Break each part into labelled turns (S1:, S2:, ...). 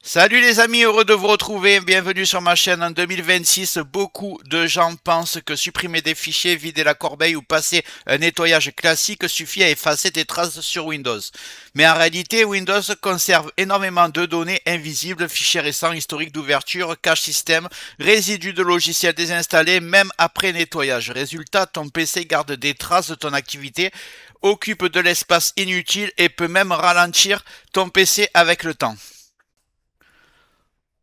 S1: Salut les amis, heureux de vous retrouver. Bienvenue sur ma chaîne. En 2026, beaucoup de gens pensent que supprimer des fichiers, vider la corbeille ou passer un nettoyage classique suffit à effacer des traces sur Windows. Mais en réalité, Windows conserve énormément de données invisibles, fichiers récents, historiques d'ouverture, cache système, résidus de logiciels désinstallés, même après nettoyage. Résultat, ton PC garde des traces de ton activité, occupe de l'espace inutile et peut même ralentir ton PC avec le temps.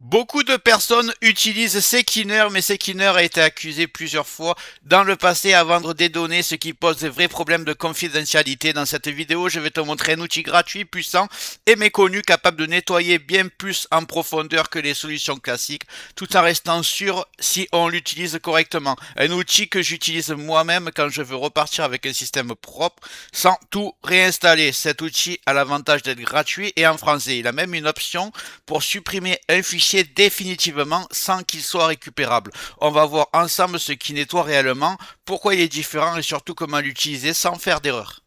S1: Beaucoup de personnes utilisent Seekiner, mais Seekiner a été accusé plusieurs fois dans le passé à vendre des données, ce qui pose de vrais problèmes de confidentialité. Dans cette vidéo, je vais te montrer un outil gratuit, puissant et méconnu, capable de nettoyer bien plus en profondeur que les solutions classiques, tout en restant sûr si on l'utilise correctement. Un outil que j'utilise moi-même quand je veux repartir avec un système propre, sans tout réinstaller. Cet outil a l'avantage d'être gratuit et en français. Il a même une option pour supprimer un fichier définitivement sans qu'il soit récupérable. On va voir ensemble ce qui nettoie réellement, pourquoi il est différent et surtout comment l'utiliser sans faire d'erreur.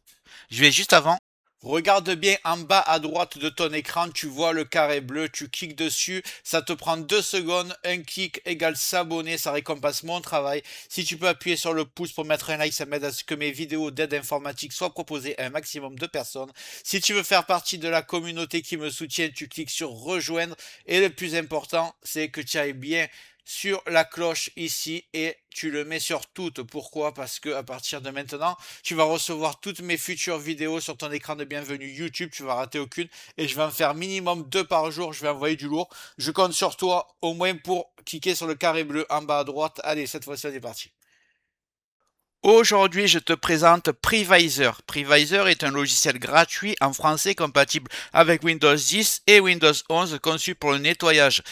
S1: Je vais juste avant. Regarde bien en bas à droite de ton écran, tu vois le carré bleu, tu cliques dessus, ça te prend 2 secondes, un clic égale s'abonner, ça récompense mon travail. Si tu peux appuyer sur le pouce pour mettre un like, ça m'aide à ce que mes vidéos d'aide informatique soient proposées à un maximum de personnes. Si tu veux faire partie de la communauté qui me soutient, tu cliques sur rejoindre et le plus important, c'est que tu ailles bien sur la cloche ici et tu le mets sur toutes. Pourquoi? Parce que à partir de maintenant, tu vas recevoir toutes mes futures vidéos sur ton écran de bienvenue YouTube. Tu vas rater aucune et je vais en faire minimum 2 par jour. Je vais envoyer du lourd. Je compte sur toi au moins pour cliquer sur le carré bleu en bas à droite. Allez, cette fois-ci, on est parti. Aujourd'hui, je te présente Previsor. Previsor est un logiciel gratuit en français compatible avec Windows 10 et Windows 11 conçu pour le nettoyage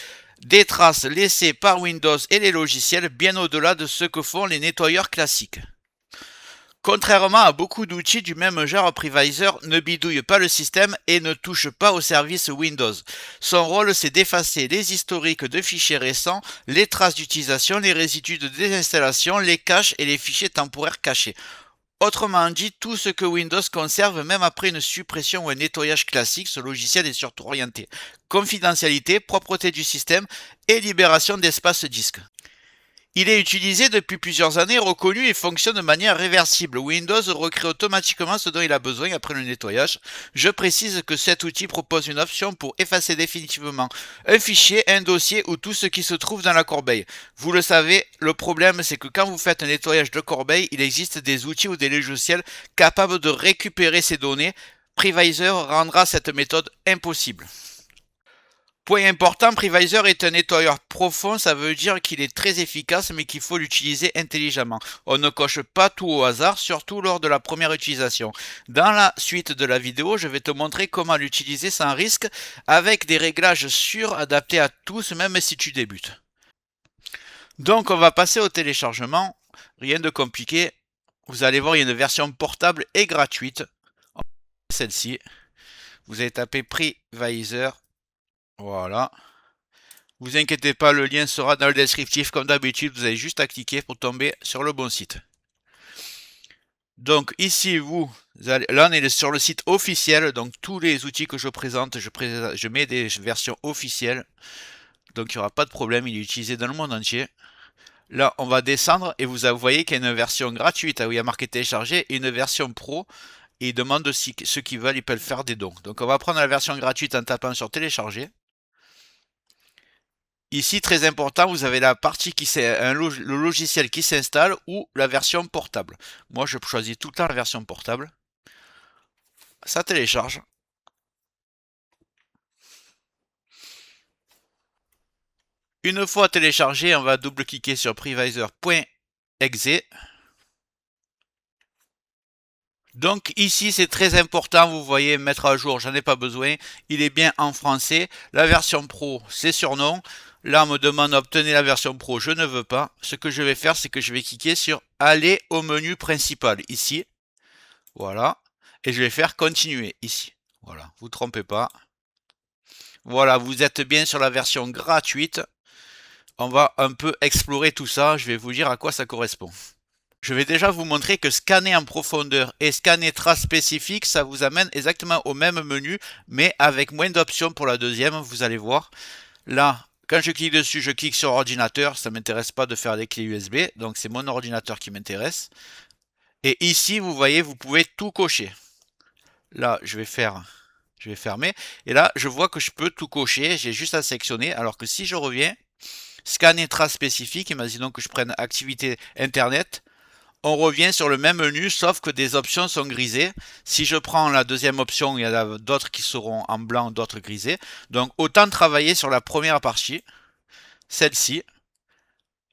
S1: des traces laissées par Windows et les logiciels bien au-delà de ce que font les nettoyeurs classiques. Contrairement à beaucoup d'outils du même genre, Previsor ne bidouille pas le système et ne touche pas au service Windows. Son rôle, c'est d'effacer les historiques de fichiers récents, les traces d'utilisation, les résidus de désinstallation, les caches et les fichiers temporaires cachés. Autrement dit, tout ce que Windows conserve même après une suppression ou un nettoyage classique, ce logiciel est surtout orienté confidentialité, propreté du système et libération d'espace disque. Il est utilisé depuis plusieurs années, reconnu et fonctionne de manière réversible. Windows recrée automatiquement ce dont il a besoin après le nettoyage. Je précise que cet outil propose une option pour effacer définitivement un fichier, un dossier ou tout ce qui se trouve dans la corbeille. Vous le savez, le problème c'est que quand vous faites un nettoyage de corbeille, il existe des outils ou des logiciels capables de récupérer ces données. Previsor rendra cette méthode impossible. Point important, Previsor est un nettoyeur profond, ça veut dire qu'il est très efficace mais qu'il faut l'utiliser intelligemment. On ne coche pas tout au hasard, surtout lors de la première utilisation. Dans la suite de la vidéo, je vais te montrer comment l'utiliser sans risque avec des réglages sûrs adaptés à tous même si tu débutes. Donc on va passer au téléchargement, rien de compliqué. Vous allez voir, il y a une version portable et gratuite. Celle-ci, vous allez taper Previsor. Voilà. Vous inquiétez pas, le lien sera dans le descriptif. Comme d'habitude, vous avez juste à cliquer pour tomber sur le bon site. Donc ici, là on est sur le site officiel. Donc tous les outils que je présente, je mets des versions officielles. Donc il n'y aura pas de problème, il est utilisé dans le monde entier. Là, on va descendre et vous voyez qu'il y a une version gratuite où il y a marqué télécharger et une version pro. Et il demande si ceux qui veulent, ils peuvent faire des dons. Donc on va prendre la version gratuite en tapant sur télécharger. Ici, très important, vous avez la partie qui c'est le logiciel qui s'installe ou la version portable. Moi, je choisis tout le temps la version portable. Ça télécharge. Une fois téléchargé, on va double-cliquer sur previsor.exe. Donc ici, c'est très important, vous voyez, mettre à jour, j'en ai pas besoin. Il est bien en français. La version pro, c'est sur non. Là, on me demande d'obtenir la version pro, je ne veux pas. Ce que je vais faire, c'est que je vais cliquer sur aller au menu principal, ici. Voilà. Et je vais faire continuer, ici. Voilà, vous ne trompez pas. Voilà, vous êtes bien sur la version gratuite. On va un peu explorer tout ça, je vais vous dire à quoi ça correspond. Je vais déjà vous montrer que scanner en profondeur et scanner trace spécifique, ça vous amène exactement au même menu, mais avec moins d'options pour la deuxième, vous allez voir. Là, quand je clique dessus, je clique sur ordinateur, ça ne m'intéresse pas de faire des clés USB, donc c'est mon ordinateur qui m'intéresse. Et ici, vous voyez, vous pouvez tout cocher. Là, je vais fermer. Et là, je vois que je peux tout cocher, j'ai juste à sélectionner, alors que si je reviens, scanner trace spécifique, imaginons que je prenne activité internet, on revient sur le même menu, sauf que des options sont grisées. Si je prends la deuxième option, il y en a d'autres qui seront en blanc, d'autres grisées. Donc autant travailler sur la première partie, celle-ci,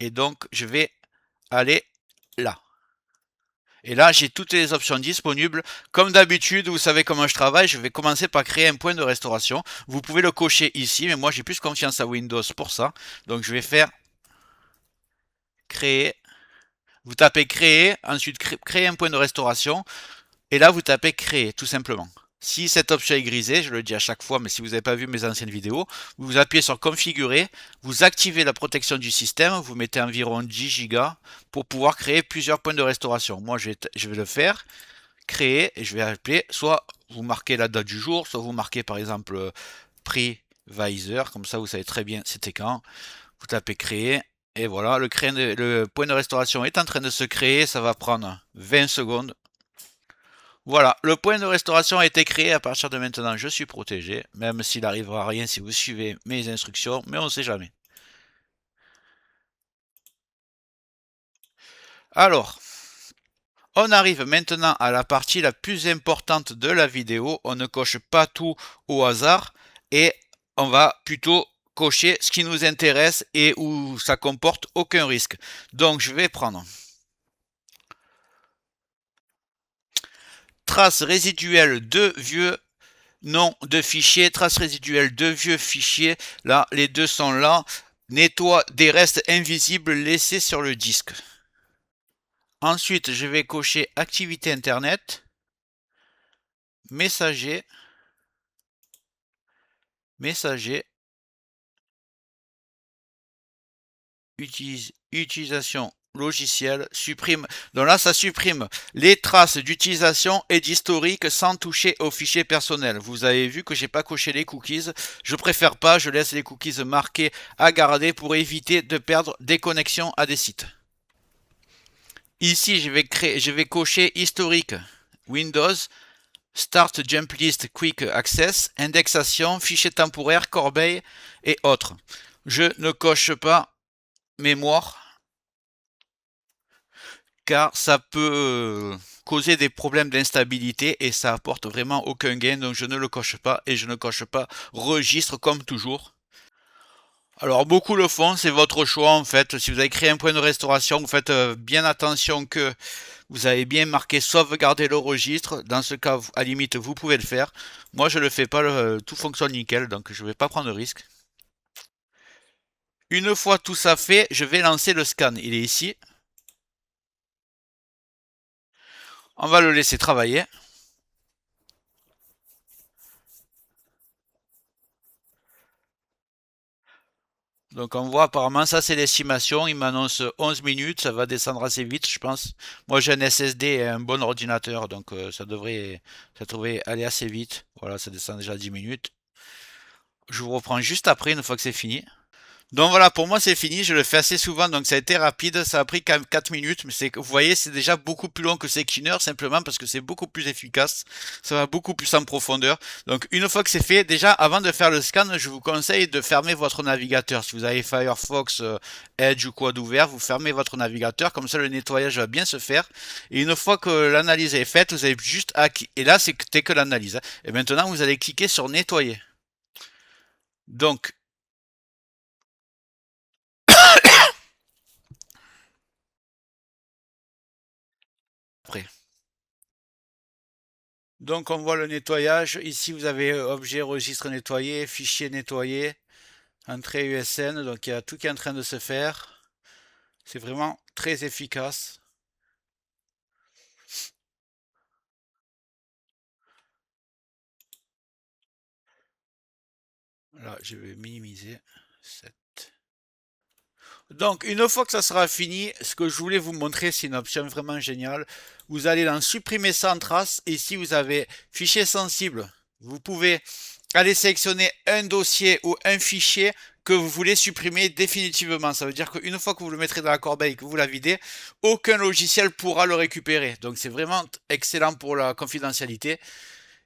S1: et donc je vais aller là. Et là, j'ai toutes les options disponibles. Comme d'habitude, vous savez comment je travaille, je vais commencer par créer un point de restauration. Vous pouvez le cocher ici, mais moi j'ai plus confiance à Windows pour ça. Donc je vais faire créer. Vous tapez créer, ensuite créer un point de restauration. Et là, vous tapez créer, tout simplement. Si cette option est grisée, je le dis à chaque fois, mais si vous n'avez pas vu mes anciennes vidéos, vous appuyez sur configurer, vous activez la protection du système, vous mettez environ 10 Go pour pouvoir créer plusieurs points de restauration. Moi, je vais le faire, créer, et je vais appeler, soit vous marquez la date du jour, soit vous marquez par exemple prix Visor, comme ça vous savez très bien c'était quand. Vous tapez créer, et voilà, le point de restauration est en train de se créer, ça va prendre 20 secondes. Voilà, le point de restauration a été créé. À partir de maintenant, je suis protégé, même s'il n'arrivera rien si vous suivez mes instructions, mais on ne sait jamais. Alors, on arrive maintenant à la partie la plus importante de la vidéo. On ne coche pas tout au hasard et on va plutôt cocher ce qui nous intéresse et où ça comporte aucun risque. Donc, je vais prendre traces résiduelles de vieux nom de fichier, traces résiduelles de vieux fichiers. Là, les deux sont là. Nettoie des restes invisibles laissés sur le disque. Ensuite, je vais cocher activité internet, messager, messager, utilisation logicielle, supprime. Donc là, ça supprime les traces d'utilisation et d'historique sans toucher aux fichiers personnels. Vous avez vu que j'ai pas coché les cookies. Je préfère pas, je laisse les cookies marqués à garder pour éviter de perdre des connexions à des sites. Ici, je vais cocher historique Windows, Start Jump List Quick Access, indexation, fichier temporaire, corbeille et autres. Je ne coche pas mémoire car ça peut causer des problèmes d'instabilité et ça apporte vraiment aucun gain, donc je ne le coche pas et je ne coche pas registre comme toujours. Alors beaucoup le font, c'est votre choix en fait. Si vous avez créé un point de restauration, vous faites bien attention que vous avez bien marqué sauvegarder le registre. Dans ce cas, à la limite, vous pouvez le faire. Moi, je le fais pas, tout fonctionne nickel, donc je ne vais pas prendre de risque. Une fois tout ça fait, je vais lancer le scan. Il est ici. On va le laisser travailler. Donc on voit apparemment, ça c'est l'estimation. Il m'annonce 11 minutes, ça va descendre assez vite, je pense. Moi j'ai un SSD et un bon ordinateur, donc ça devrait aller assez vite. Voilà, ça descend déjà à 10 minutes. Je vous reprends juste après, une fois que c'est fini. Donc voilà, pour moi c'est fini, je le fais assez souvent, donc ça a été rapide, ça a pris quand même 4 minutes, mais vous voyez, c'est déjà beaucoup plus long que Skinner, simplement parce que c'est beaucoup plus efficace, ça va beaucoup plus en profondeur. Donc une fois que c'est fait, déjà avant de faire le scan, je vous conseille de fermer votre navigateur. Si vous avez Firefox, Edge ou quoi d'ouvert, vous fermez votre navigateur, comme ça le nettoyage va bien se faire. Et une fois que l'analyse est faite, vous avez juste à... Et là, c'était que l'analyse. Et maintenant, vous allez cliquer sur nettoyer. Donc, après. Donc on voit le nettoyage. Ici vous avez objet, registre nettoyé, fichier nettoyé, entrée USN. Donc il y a tout qui est en train de se faire. C'est vraiment très efficace. Là je vais minimiser. 7. Donc, une fois que ça sera fini, ce que je voulais vous montrer, c'est une option vraiment géniale. Vous allez dans supprimer sans trace. Et ici, vous avez fichier sensible. Vous pouvez aller sélectionner un dossier ou un fichier que vous voulez supprimer définitivement. Ça veut dire qu'une fois que vous le mettrez dans la corbeille, que vous la videz, aucun logiciel pourra le récupérer. Donc, c'est vraiment excellent pour la confidentialité.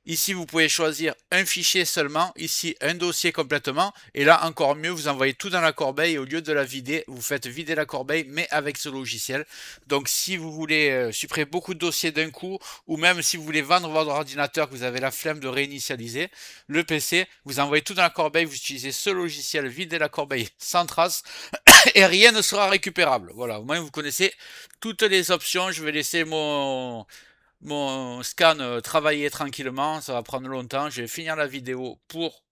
S1: Ici, vous pouvez choisir un fichier seulement, ici un dossier complètement, et là encore mieux, vous envoyez tout dans la corbeille et au lieu de la vider, vous faites vider la corbeille, mais avec ce logiciel. Donc si vous voulez supprimer beaucoup de dossiers d'un coup, ou même si vous voulez vendre votre ordinateur, que vous avez la flemme de réinitialiser le PC, vous envoyez tout dans la corbeille, vous utilisez ce logiciel, videz la corbeille sans trace, et rien ne sera récupérable. Voilà, au moins vous connaissez toutes les options. Je vais laisser mon scan travailler tranquillement, ça va prendre longtemps. Je vais finir la vidéo pour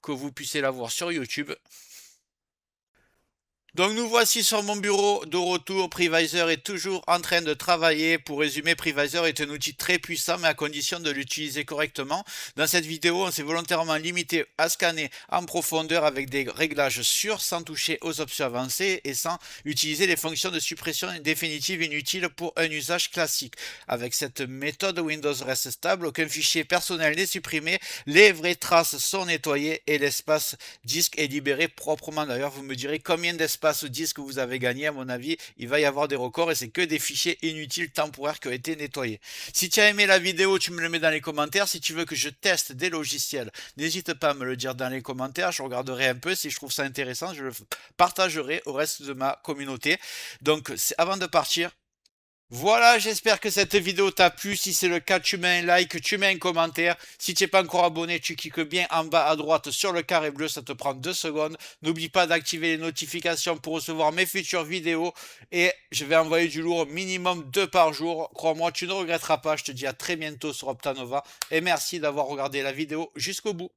S1: que vous puissiez la voir sur YouTube. Donc nous voici sur mon bureau de retour. Previsor est toujours en train de travailler. Pour résumer, Previsor est un outil très puissant, mais à condition de l'utiliser correctement. Dans cette vidéo, on s'est volontairement limité à scanner en profondeur avec des réglages sûrs, sans toucher aux options avancées et sans utiliser les fonctions de suppression définitive inutiles pour un usage classique. Avec cette méthode, Windows reste stable, aucun fichier personnel n'est supprimé, les vraies traces sont nettoyées et l'espace disque est libéré proprement. D'ailleurs, vous me direz combien d'espace disque vous avez gagné. À mon avis, il va y avoir des records et c'est que des fichiers inutiles temporaires qui ont été nettoyés. Si tu as aimé la vidéo, tu me le mets dans les commentaires. Si tu veux que je teste des logiciels, n'hésite pas à me le dire dans les commentaires. Je regarderai un peu. Si je trouve ça intéressant, je le partagerai au reste de ma communauté. Donc, avant de partir, voilà, j'espère que cette vidéo t'a plu. Si c'est le cas, tu mets un like, tu mets un commentaire. Si tu n'es pas encore abonné, tu cliques bien en bas à droite sur le carré bleu, ça te prend 2 secondes. N'oublie pas d'activer les notifications pour recevoir mes futures vidéos. Et je vais envoyer du lourd minimum 2 par jour. Crois-moi, tu ne regretteras pas. Je te dis à très bientôt sur Optanova. Et merci d'avoir regardé la vidéo jusqu'au bout.